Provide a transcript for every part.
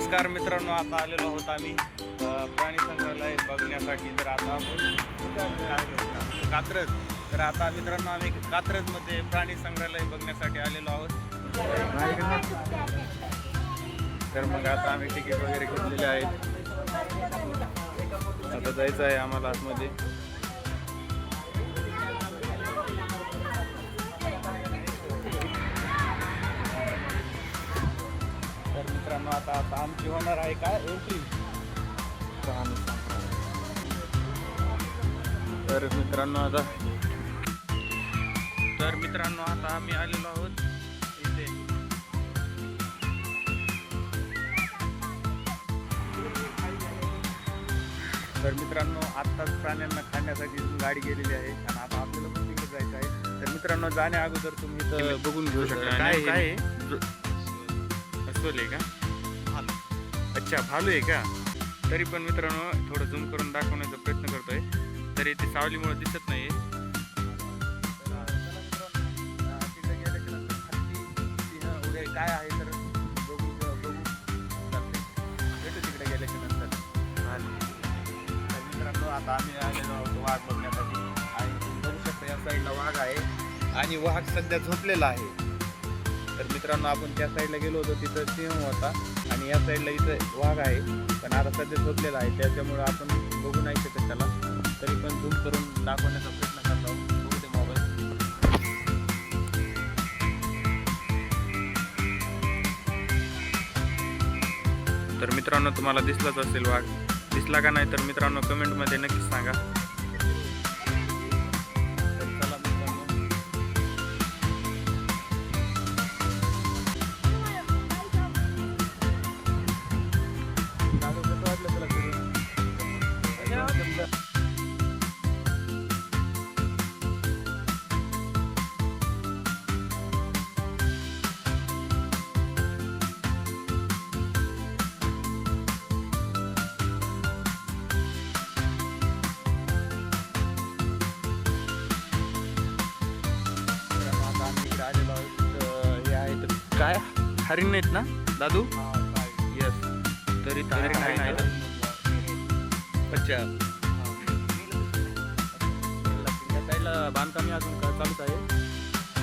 नमस्कार मित्रांनो, आता आलेलो आहोत आम्ही प्राणी संग्रहालय बघण्यासाठी. तर आता आपण कात्रज. तर आता मित्रांनो आम्ही कात्रजमध्ये प्राणी संग्रहालय बघण्यासाठी आलेलो आहोत. तर मग आता आम्ही तिकीट वगैरे घेतलेले आहेत. आता जायचं आहे आम्हाला आतमध्ये. तर मित्रांनो आता आमची होणार आहे काय एंट्री. तर मित्रांनो आता आम्ही आलेलो आहोत इथे. तर मित्रांनो आत्ताच प्राण्यांना खाण्यासाठी गाडी गेलेली आहे आणि आता आपल्याला पण तिकडे जायचं आहे. तर मित्रांनो जाण्या अगोदर तुम्ही इथं बघून घेऊ शकता. काय अस्वल आहे का? अच्छा, भालू आहे का? तरी पण मित्रांनो थोडं झूम करून दाखवण्याचा प्रयत्न करतोय. तरी ते सावलीमुळे दिसत नाही. काय आहे तर बघू भेटू तिकडे गेल्याच्या नंतर. तर मित्रांनो आता आम्ही आलेलो आहोत वाघ बघण्यासाठी. आणि बघू शकता या साईडला वाघ आहे आणि वाघ सध्या झोपलेला आहे. तर मित्रांनो आपण त्या साईडला गेलो होतो, तिथं सिंह होता आणि या साईडला इथं वाघ आहे, पण आता सध्या झोपलेला आहे. त्याच्यामुळे आपण बघू नाही शकत त्याला. तरी पण झूम करून दाखवण्याचा प्रयत्न करत आहोत. बघू ते मोबाईल. तर मित्रांनो तुम्हाला दिसलाच असेल वाघ. दिसला का नाही तर मित्रांनो कमेंटमध्ये नक्कीच सांगा. काय हरिण नाहीत ना दादू? येस. तरी हरिण आहे. अच्छा, साईडला बांधकामी अजून चालूच आहे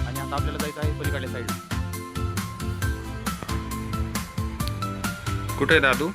आणि आता आपल्याला जायचं आहे पलीकडल्या साईड. कुठे दादू?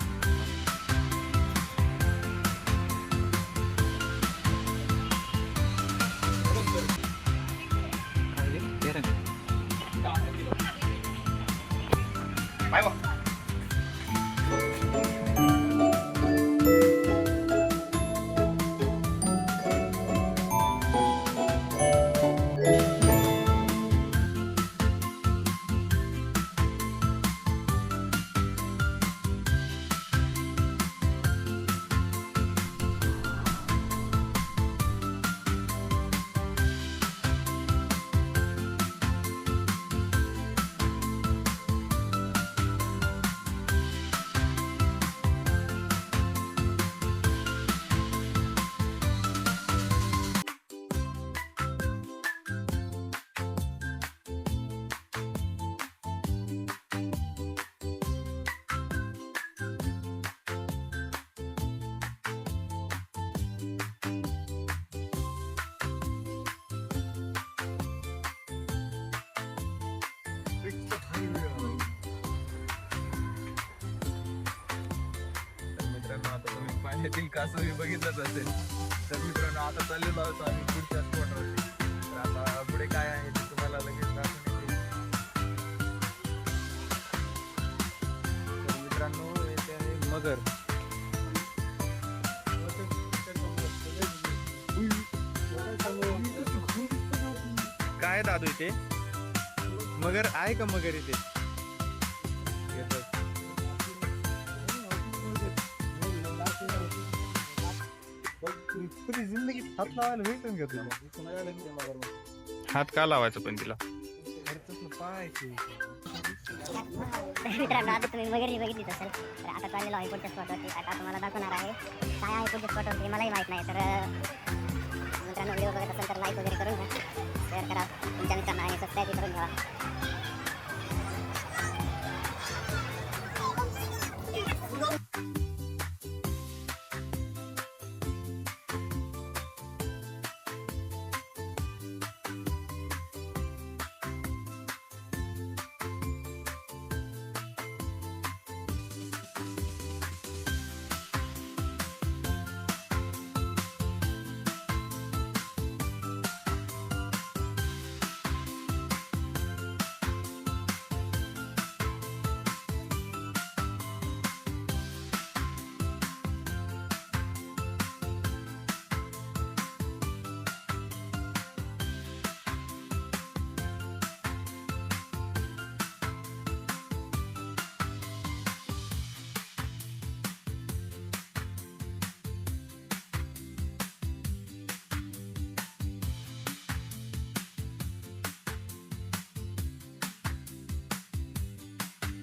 आता तुम्ही पाण्यातील कासवी बघितलंच असेल. तर मित्रांनो आता चाललेलो आहोत आम्ही पुढच्या स्पॉटवरती. तर आता पुढे काय आहे ते तुम्हाला लगेच दाखवून येईल. तर मित्रांनो येथे आहे मगर. काय दादू इथे मगर आहे का? मगर इथे जिंदगी हात लावायला भेटून घेतो. हात का लावायचं पण तिला? मित्रांनो आता तुम्ही वगैरे बघितलीच असेल. तर आता चाललेलो आहे पुढच्या स्पॉटवरती. आता तुम्हाला दाखवणार आहे काय आहे पुढच्या स्पॉटवरती मलाही माहीत नाही. तर मित्रांनो व्हिडिओ बघत असेल तर लाईक वगैरे करून घ्या, शेअर करा तुमच्या मित्रांना आणि सबस्क्राईब करून घ्या.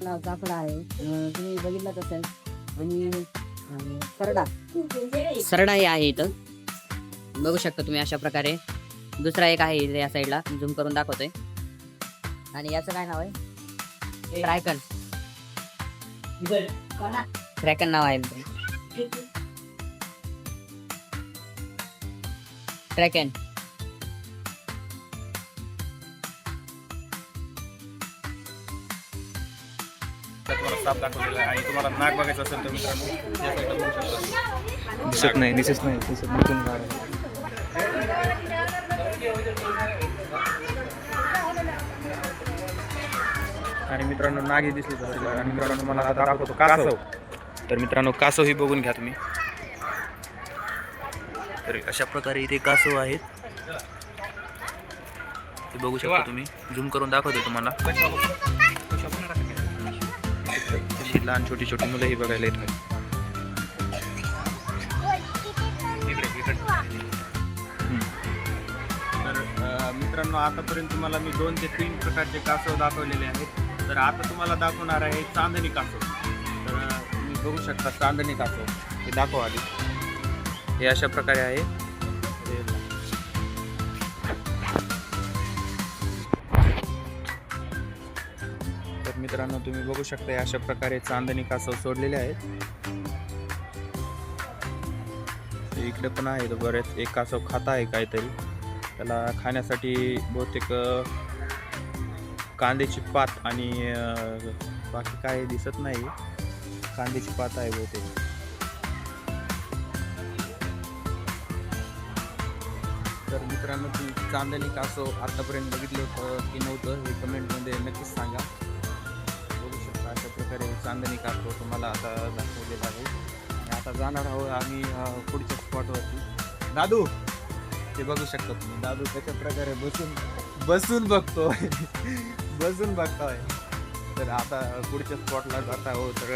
आपला काकडा आहे, तुम्ही बघितलाच असेल. आणि सरडा सरडा हे आहे इथं, बघू शकता तुम्ही अशा प्रकारे. दुसरा एक आहे इथे या साईडला, झूम करून दाखवतोय. आणि याचं काय नाव आहे? ट्रायकन. ट्रॅकन नाव आहे ट्रॅकन. तुम्हाला साप दाखवलेला आहे. आणि तुम्हाला नाक बघायचं असेल तर मित्रांनो या साईडला बघू शकता. दिसत नाही दिसत नाही कुठून काढ. आणि मित्रांनो नागी दिसली तर. आणि मित्रांनो मला आता दाखवतो कासव. तर मित्रांनो कासव ही बघून घ्या तुम्ही. तर अशा प्रकारे इथे कासव आहेत, ते बघू शकता तुम्ही. झूम करून दाखवतो तुम्हाला. अशी लहान छोटी छोटी मुलं ही बघायला येतात. तर मित्रांनो आतापर्यंत तुम्हाला मी 2 ते 3 प्रकारचे कासव दाखवलेले आहेत. तर आता तुम्हाला दाखवणार आहे चांदणी कासव. तर तुम्ही बघू शकता चांदणी कासव. हे दाखव आधी. हे अशा प्रकारे आहे. तर मित्रांनो तुम्ही बघू शकता हे अशा प्रकारे चांदणी कासव सोडलेले आहेत. इकडे पण आहे बरेच. एक कासव खाता आहे काहीतरी, त्याला खाण्यासाठी बहुतेक कांद्याची पात आणि बाकी काय दिसत नाही. कांद्याची पात आहे बहुतेक. तर मित्रांनो तुम्ही चांदणी कासव आतापर्यंत बघितलं होतं की नव्हतं हे कमेंटमध्ये नक्कीच सांगा. बघू शकता अशा प्रकारे चांदणी कासव तुम्हाला आता दाखवलेलं आहे. आणि आता जाणार आहोत आम्ही पुढच्या स्पॉटवरती. दादू ते बघू शकता तुम्ही. दादू कशा प्रकारे बसून बघतोय बसून बघतोय. तर आता पुढच्या स्पॉटला जात आहोत. तर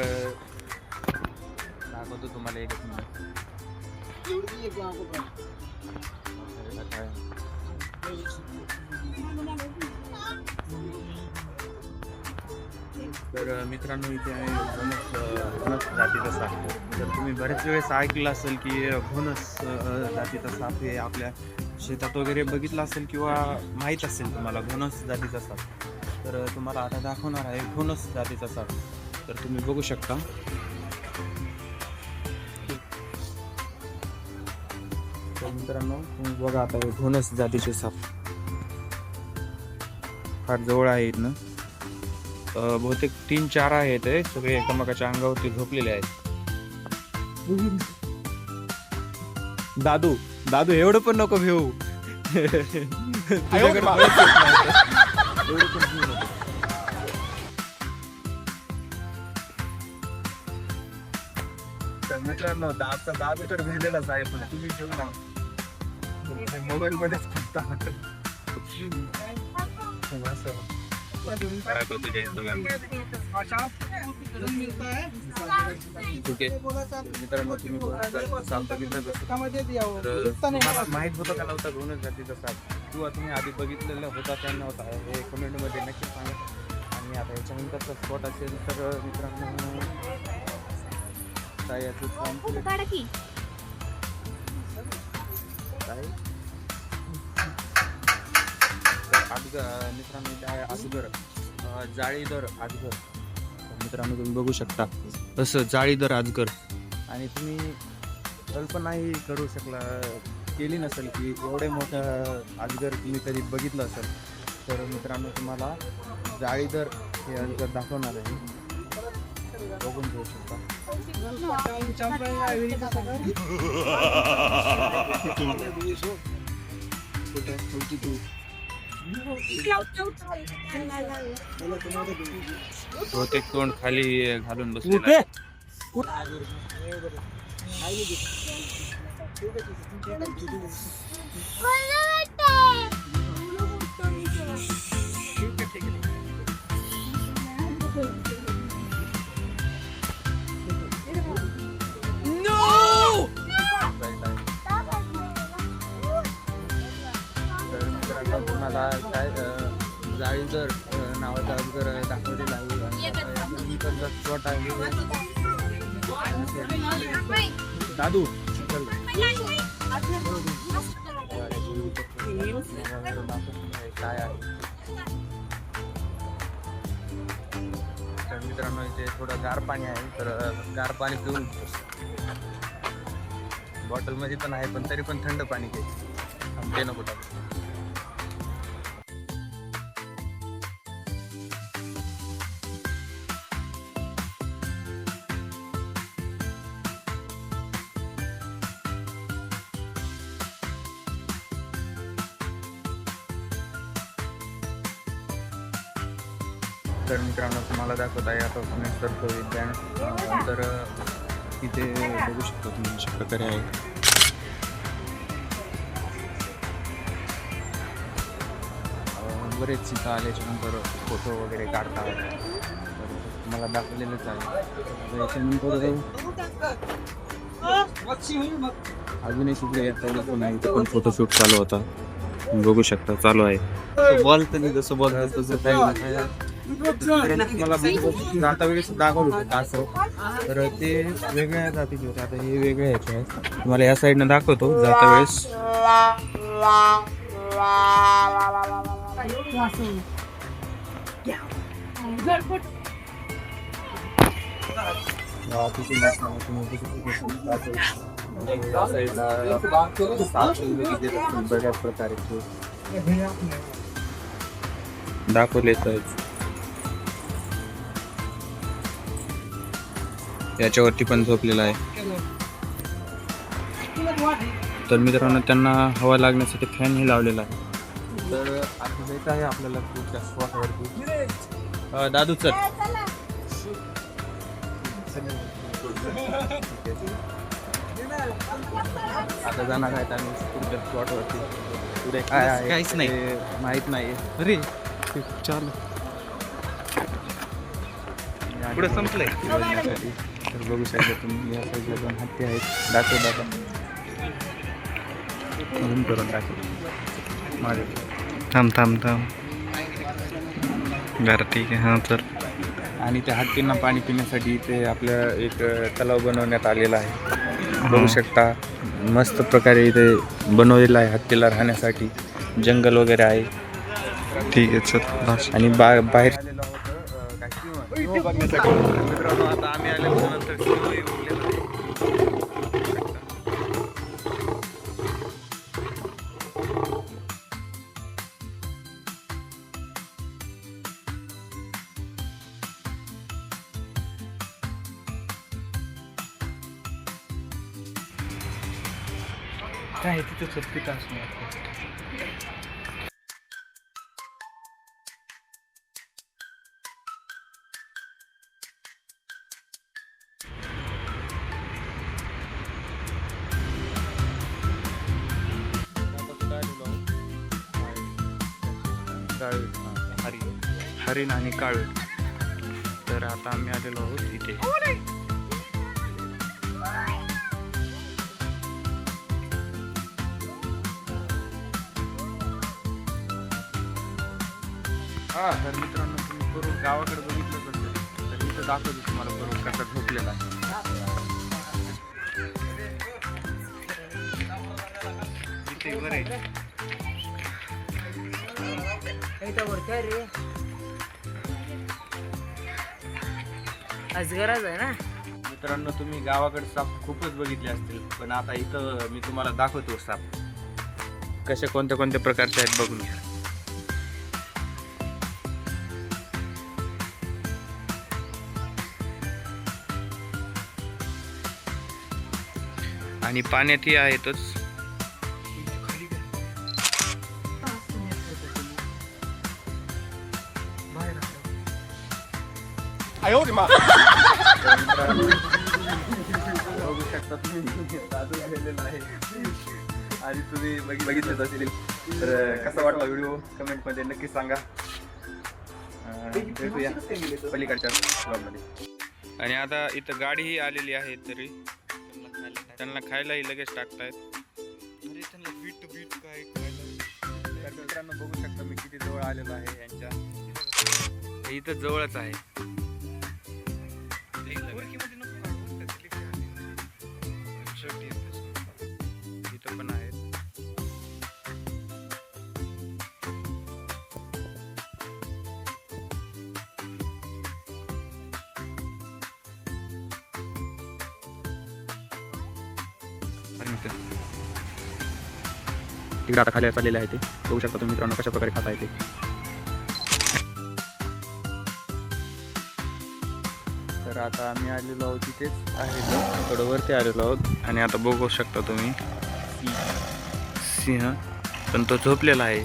दाखवतो तुम्हाला एकच मिनिट. तर मित्रांनो इथे आहे घोणस जातीचा साप. तर तुम्ही बऱ्याच वेळेस ऐकलं असेल की घोणस जातीचा साप हे आपल्या शेतात वगैरे बघितलं असेल किंवा माहीत असेल तुम्हाला घोणस जातीचा साप. तर तुम्हाला आता दाखवणार आहे घोणस जातीचा साप. तर तुम्ही बघू शकता. तर मित्रांनो तुम्ही बघा आता हे घोणस जातीचे साप फार जवळ आहे इथनं. बहुतेक 3-4 आहेत. ते सगळे एकमेकाच्या अंगावरती झोपलेले आहेत. दादू दादू एवढं पण नको घेऊ. तुझ्याकडे बळच येत नाही. एवढं पण घेऊ नको. तर मित्रांनो दादू तर भेटलेलाच आहे, पण तुम्ही घेऊ ना मोबाईल मध्येच मित्रांनो तुम्ही माहित होतं का नव्हता घोणस जातीचा साप, किंवा तुम्ही आधी बघितलेलं होता त्या नव्हता हे कमेंटमध्ये नक्की सांगा. आणि आता याच्यानंतरचा स्पॉट असेल तर मित्रांनो काय मित्रांनो इथे आहे अजगर, जाळीदार अजगर. मित्रांनो तुम्ही बघू शकता असं जाळीदार अजगर. आणि तुम्ही कल्पनाही करू केली नसेल की एवढे मोठं अजगर तुम्ही कधी बघितलं असेल. तर मित्रांनो तुम्हाला जाळीदार हे अजगर दाखवणार आहे, बघून घेऊ शकता. बहुतेक तोंड खाली घालून बसले. तुम्हाला काय जाळीदार नावाचा अजगर दाखवलेला आहे. इकडचा स्पॉट आहे दादू काय आहे. तर मित्रांनो इथे थोडं गार पाणी आहे, तर गार पाणी पिऊन बॉटलमध्ये पण आहे, पण तरी पण थंड पाणी घ्यायचं ते नको टाकू. तर मित्रांनो तुम्हाला दाखवत आहे आता पुणेश्वर उद्यान. तर इथे बघू शकतो तुम्ही अशा प्रकारे आहे. बरेच इथं आल्याच्या नंतर फोटो वगैरे काढतात, तर तुम्हाला दाखवलेलंच आहे. याच्यानंतर अजून एक इकडे येता पण आहे, इथे पण फोटोशूट चालू होता, बघू शकता चालू आहे. बॉलतं नाही जसं बॉलतं तसं काही मला जाता वेळेस दाखवलं होतं असं, तर ते वेगळ्या जातीचे होते. आता हे वेगळ्या ह्याचे आहेत, तुम्हाला या साईडनं दाखवतो जाता वेळेस. बऱ्याच प्रकारे दाखवलेच आहेत. याच्यावरती पण झोपलेला आहे. तर मित्रांनो त्यांना हवा लागण्यासाठी फॅन ही लावलेला आहे. तर आता जायचं आहे आपल्याला पुढच्या स्पॉटवरती. दादू चल. आता जाणार आहेत आम्ही पुढच्या स्पॉटवरती. पुढे काय आहे काहीच नाही माहीत नाही. अरे चाल पुढे संपलंय. तर बघू शकता तुम्ही या साईडला दोन हत्ती आहेत. दाखव म्हणून करून दाखव माझे. थांब बरं ठीक आहे. हां तर आणि त्या हत्तींना पाणी पिण्यासाठी इथे आपल्या एक तलाव बनवण्यात आलेला आहे. बघू शकता मस्त प्रकारे इथे बनवलेला आहे हत्तीला राहण्यासाठी. जंगल वगैरे आहे. ठीक आहे चल. आणि बाहेर आलेलो आहोत काय बघण्यासाठी. मित्रांनो आता आम्ही आल्यानंतर उरलेलं आहे. काय तिथं चटकीत असणार. हरिण आणि काळवीट. तर आता आम्ही आलेलो आहोत इथे. हा तर मित्रांनो तुम्ही करून गावाकडे बघितलंच असेल, तर इथं दाखवतो तुम्हाला करून कसा झोपलेला आहे. इथे बरं आहे. गरज आहे ना. मित्रांनो तुम्ही गावाकडे साप खूपच बघितले असतील, पण आता इथं मी तुम्हाला दाखवतो साप कशा कोणत्या प्रकारचे आहेत बघून घ्या. आणि पाण्यातही आहेतच. बघू शकता तुम्ही दादू गेलेला आहे आणि तुम्ही बघितलेच असेल. तर कसा वाटला व्हिडिओ कमेंटमध्ये नक्की सांगा. भेटूया पलीकडच्या ब्लॉगमध्ये. आणि आता इथं गाडीही आलेली आहे, तरी त्यांना खायलाही लगेच टाकतायत. अरे त्यांना बीट काय खायला. तर मित्रांनो बघू शकता मी किती जवळ आलेलो आहे यांच्या. इथं जवळच आहे. तिकडे आता खाली चाललेले आहे ते बघू शकता तुम्ही मित्रांनो कशा प्रकारे खाता येते. तर आता आम्ही आलेलो आहोत तिथेच आहे थोडं वरती आलेलो आहोत आणि आता बघू शकता तुम्ही सिंह पण तो झोपलेला आहे.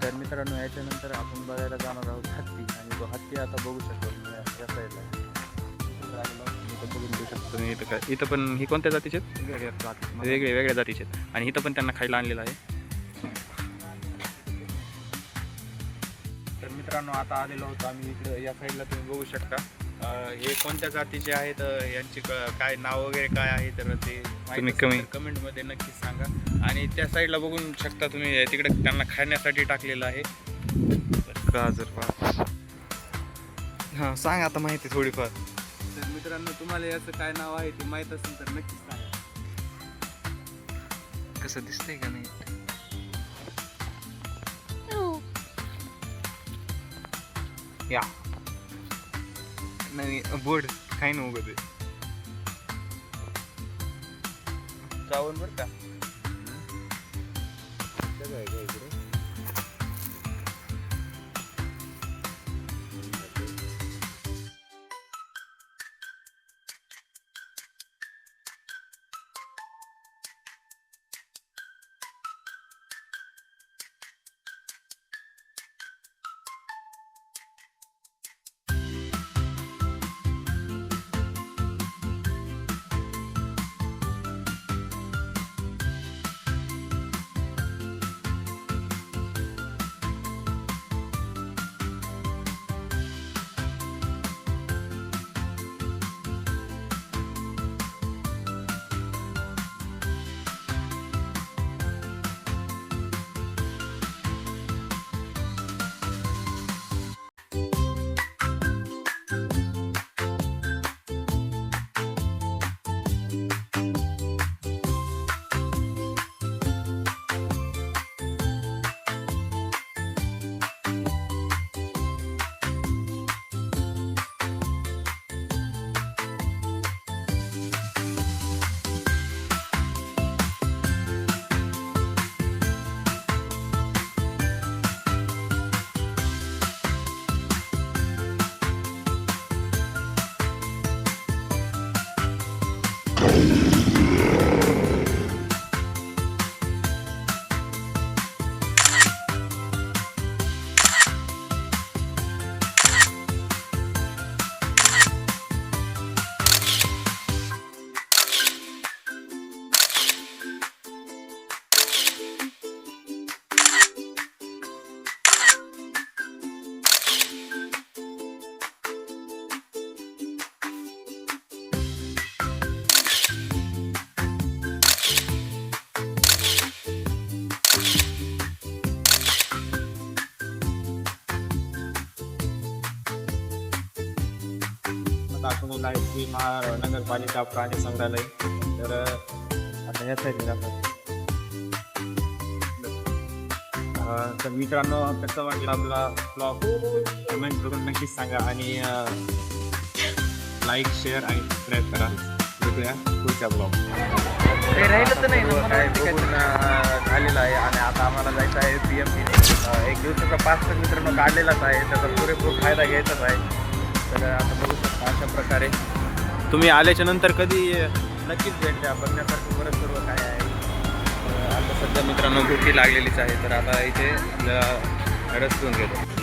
तर मित्रांनो याच्यानंतर आपण बघायला जाणार आहोत हत्ती आणि तो हत्ती आता बघू शकतो तुम्ही या साईडला इथं बघून घेऊ शकतो तुम्ही. इथं काय इथं पण ही कोणत्या जातीचे वेगळ्या जातीचे आणि इथं पण त्यांना खायला आणलेलं आहे. तर मित्रांनो आता आलेलो होतो आम्ही इकडे या साईडला तुम्ही बघू शकता. हे कोणत्या जातीचे आहेत यांची काय नाव वगैरे काय आहे तर ते तुम्ही कमेंटमध्ये नक्कीच सांगा. आणि त्या साईडला बघून शकता तुम्ही तिकडे त्यांना खाण्यासाठी टाकलेलं आहे गाजर. हां सांग आता माहिती थोडीफार. तर मित्रांनो तुम्हाला याचं काय नाव आहे ते माहीत असेल तर नक्कीच सांगा. कसं दिसतंय का नाही. या नाही बोर्ड काही नव्हतं ते चावून बरं का. दाखवलेलं आहे की महानगरपालिका प्राणी संग्रहालय. तर आता या साईडला जातात. तर मित्रांनो कसं वाटलं आपला ब्लॉग कमेंट करून नक्कीच सांगा आणि लाईक शेअर आणि सबस्क्राईब करा. भेटूया पुढच्या ब्लॉग. काय बघून झालेलं आहे आणि आता आम्हाला जायचं आहे PMC. एक दिवसाचा पास तर मित्रांनो काढलेलाच आहे. त्याचा पुरेपूर फायदा घ्यायचाच आहे. तर आता बघू शकता अशा प्रकारे तुम्ही आल्याच्या नंतर कधी नक्कीच भेट द्या. बघण्यासारखं बरंच सर्व काय आहे. आता सध्या मित्रांनो भुकी लागलेलीच आहे. तर आता इथे रस घेऊन घेतो.